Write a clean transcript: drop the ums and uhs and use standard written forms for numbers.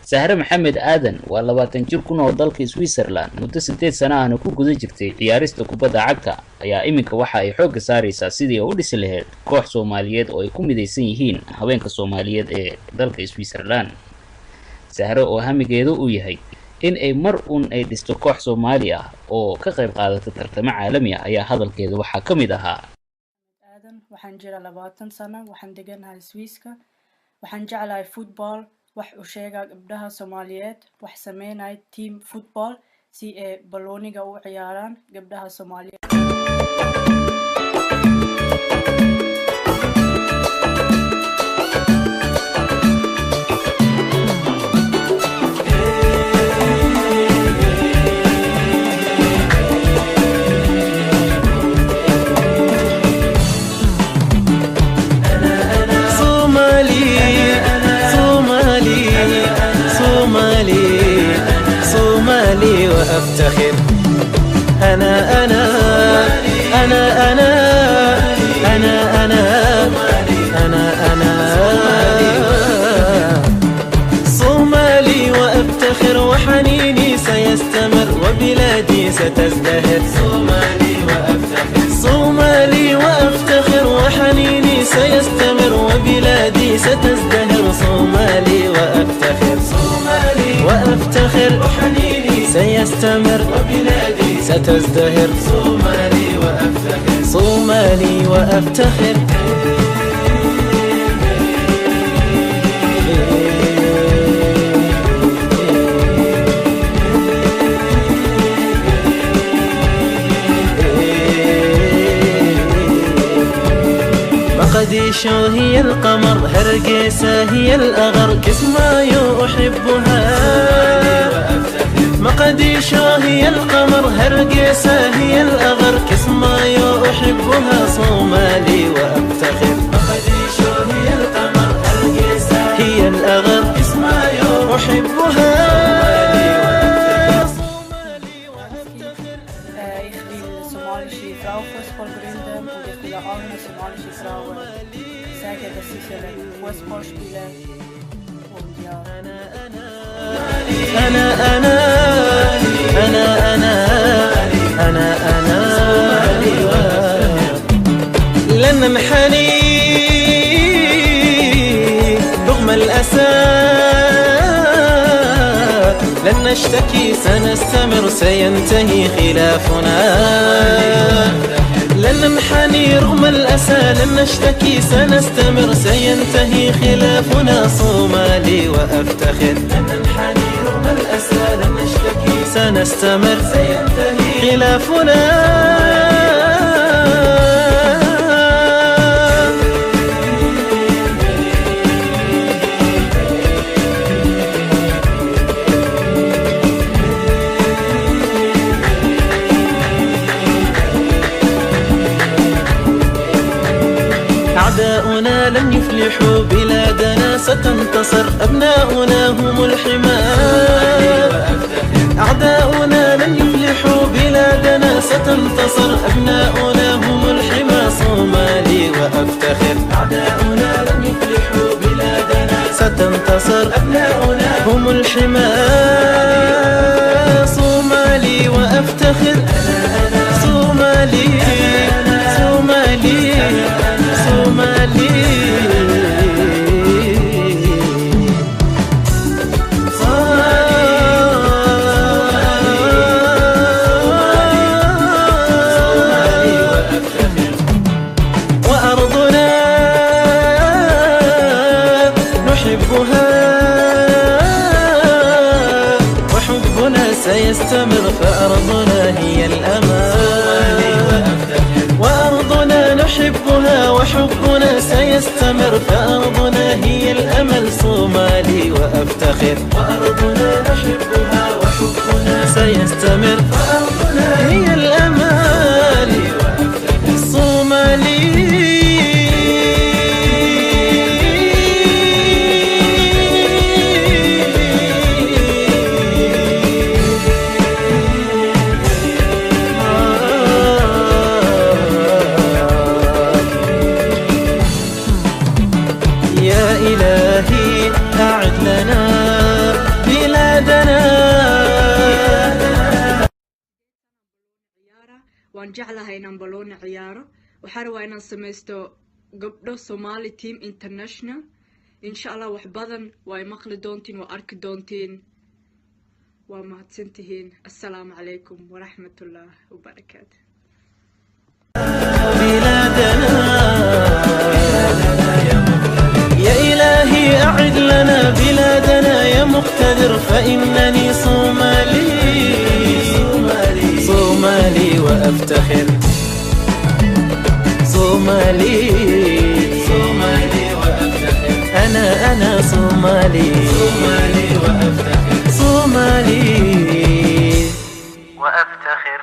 Sahre Maxamed Aadan waa 20 jir ku nool dalka Switzerland muddo 8 sano ahna ku guda jirtay ciyaarista kubadda cagta ayaa iminka waxa ay xoog saaraysaa sidii uu dhisi lahayd koox Soomaaliyeed oo ay ku midaysan yihiin haweenka Soomaaliyeed ee dalka Switzerland. Sahre oo hamigeedu uu yahay in ay mar ay dhisto koox Soomaali ah oo ka qayb qaadata tartamo caalami ah ayaa hadalkeedu waxa ka mid ahaa. waxaan jiraa 20 sano waxaan deganahay Swiiska waxaan jeclahay football wax u sheega gabdhaha Soomaaliyeed wax sameynay team football si ay balooniga u ciyaaraan gabdhaha Soomaaliyeed وأفتخر أنا أنا أنا أنا أنا أنا أنا أنا صومالي وأفتخر وحنيني سيستمر وبلادي ستزدهر صومالي وأفتخر صومالي وأفتخر وحنيني سيستمر وبلادي ستزدهر صومالي وأفتخر صومالي وأفتخر وحنيني سيستمر وبلادي ستزدهر صومالي وأفتخر صومالي وأفتخر مقديشو هي القمر هرقيسة هي الأغر كسمايو أحبها مقديشو هي القمر هرقيسة هي الأغر كسمايو أحبها صومالي وأفتخر مقديشو هي القمر هرقيسة هي الأغر كسمايو أحبها صومالي وأفتخر ich will somalische Frauenfußball gründen und ich will allen somalischen Frauen sagen, dass sie Fußball spielen und ja. أنا أنا أنا أنا أنا أنا لن ننحني رغم الأسى لن نشتكي سنستمر سينتهي خلافنا لن ننحني رغم الأسى لن نشتكي سنستمر سينتهي خلافنا صومالي وأفتخر لن ننحني رغم الأسى لن نشتكي سنستمر سينتهي خلافنا أعداؤنا لن يفلحوا بلادنا ستنتصر أبناؤنا هم الحماة أعداؤنا لن يفلحوا بلادنا ستنتصر أبناؤنا هم الحماة صومالي وأفتخر أعداؤنا لن يفلحوا بلادنا ستنتصر أبناؤنا هم الحماة صومالي وأفتخر صومالي صومالي صومالي وأرضنا نحبها وحبنا سيستمر فأرضنا هي الأمان وأرضنا نحبها وحبنا سيستمر فأرضنا هي الأمل صومالي وأفتخر وأرضنا نحبها وحبنا سيستمر فأرضنا هي الأمل صومالي إلهي أعد لنا waan jeclahay inaan balooni ciyaaro waxaan rabaa inaan samaysto gabdho Somali team international insha Allah wax badan way maqli doontiin waa arki doontiin waa mahadsantihiin assalaamu calaykum waraxmatullaahi wabarakaatuh يا إلهي أعد لنا بلادنا يا مقتدر فإنني صومالي صومالي وأفتخر صومالي صومالي وأفتخر أنا صومالي صومالي وأفتخر صومالي وأفتخر